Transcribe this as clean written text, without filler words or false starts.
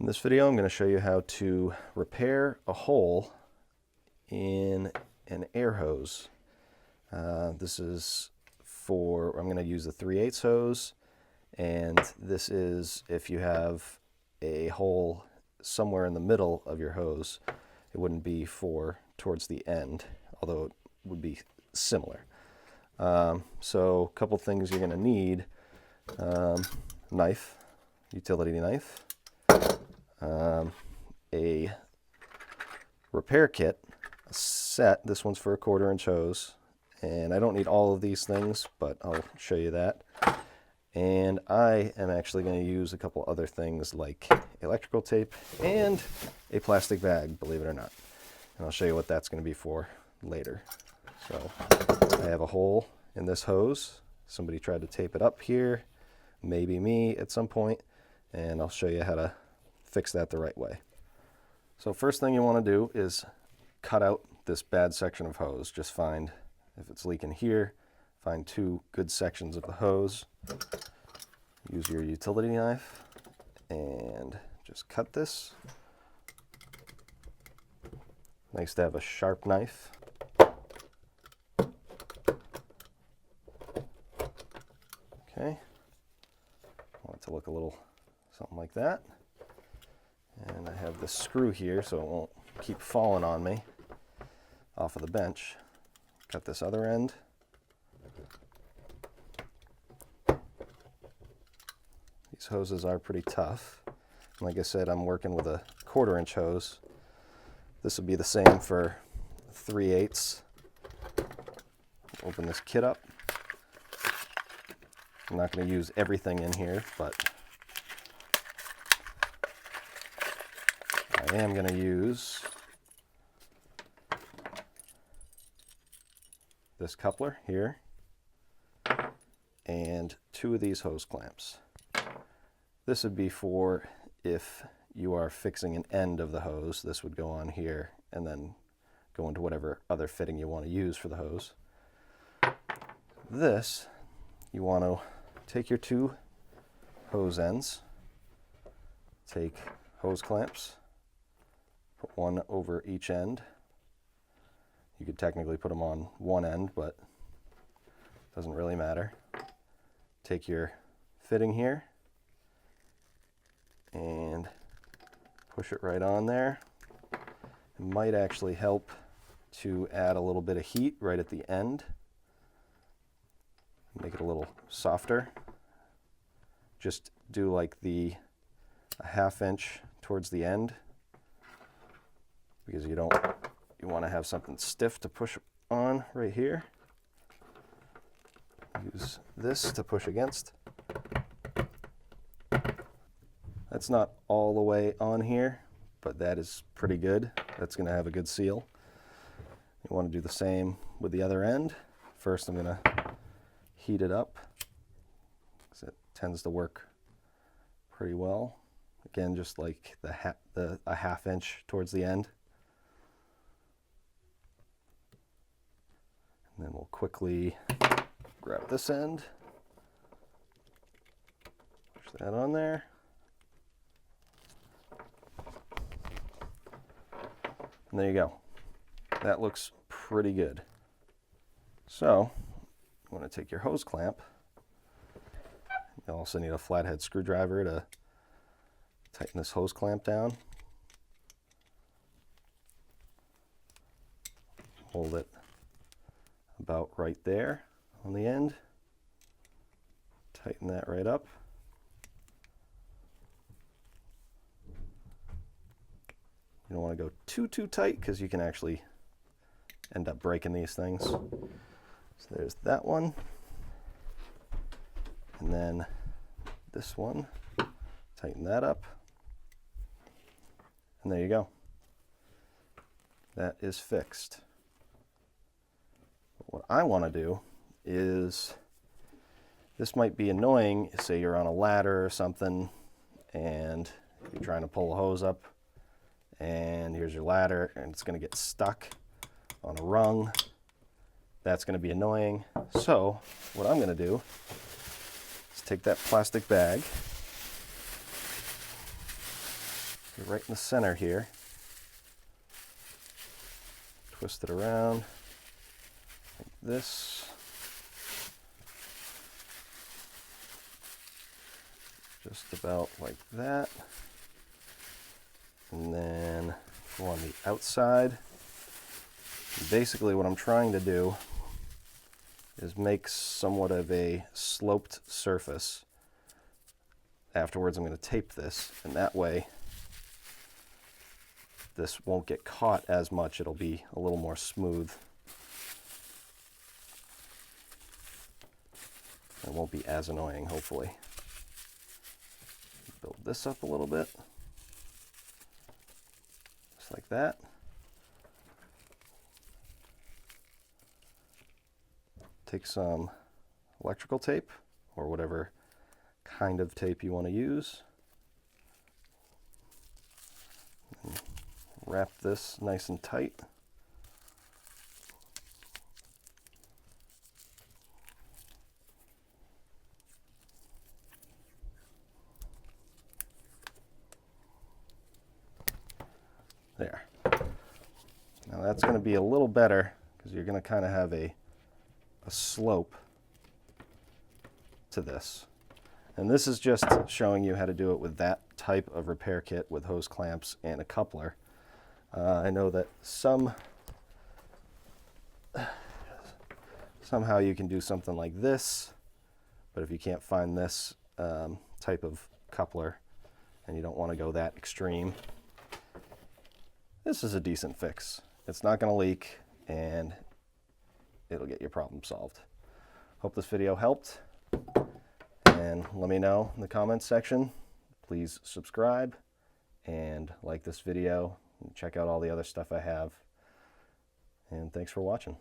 In this video, I'm going to show you how to repair a hole in an air hose. This is for, I'm going to use the 3/8 hose, and this is if you have a hole somewhere in the middle of your hose. It wouldn't be for towards the end, although it would be similar. So a couple things you're going to need: knife, utility knife, a repair kit, a set. This one's for a 1/4 inch hose, and I don't need all of these things, but I'll show you that. And I am actually going to use a couple other things like electrical tape and a plastic bag, believe it or not. And I'll show you what that's going to be for later. So I have a hole in this hose. Somebody tried to tape it up here, maybe me at some point, and I'll show you how to fix that the right way. So first thing you want to do is cut out this bad section of hose. Just find, if it's leaking here, find 2 good sections of the hose. Use your utility knife and just cut this. Nice to have a sharp knife. Okay, I want it to look a little something like that. And I have this screw here so it won't keep falling on me off of the bench. Cut this other end. These hoses are pretty tough. Like I said, I'm working with a 1/4 inch hose. This would be the same for 3/8. Open this kit up. I'm not going to use everything in here, but I am going to use this coupler here and 2 of these hose clamps. This would be for if you are fixing an end of the hose. This would go on here and then go into whatever other fitting you want to use for the hose. This, you want to take your 2 hose ends, take hose clamps, put one over each end. You could technically put them on one end, but it doesn't really matter. Take your fitting here and push it right on there. It might actually help to add a little bit of heat right at the end. Make it a little softer. Just do like a 1/2 inch towards the end, because you want to have something stiff to push on right here. Use this to push against. That's not all the way on here, but that is pretty good. That's going to have a good seal. You want to do the same with the other end. First, I'm going to heat it up because it tends to work pretty well. Again, just like a 1/2 inch towards the end. And then we'll quickly grab this end, push that on there. And there you go. That looks pretty good. So, you want to take your hose clamp. You also need a flathead screwdriver to tighten this hose clamp down. Hold it about right there on the end. Tighten that right up. You don't want to go too tight because you can actually end up breaking these things. So there's that one. And then this one, tighten that up. And there you go. That is fixed. What I want to do is, this might be annoying, say you're on a ladder or something and you're trying to pull a hose up, and here's your ladder and it's going to get stuck on a rung. That's going to be annoying. So what I'm going to do is take that plastic bag, right in the center here. Twist it around like this. Just about like that. And then go on the outside. Basically what I'm trying to do is make somewhat of a sloped surface. Afterwards I'm going to tape this, and that way this won't get caught as much. It'll be a little more smooth. It won't be as annoying, hopefully. Build this up a little bit. Just like that. Take some electrical tape, or whatever kind of tape you want to use. And wrap this nice and tight. There. Now that's going to be a little better because you're going to kind of have a slope to this. And this is just showing you how to do it with that type of repair kit with hose clamps and a coupler. I know that somehow you can do something like this, but if you can't find this type of coupler and you don't want to go that extreme, this is a decent fix. It's not going to leak and it'll get your problem solved. Hope this video helped, and let me know in the comments section. Please subscribe and like this video and check out all the other stuff I have, and thanks for watching.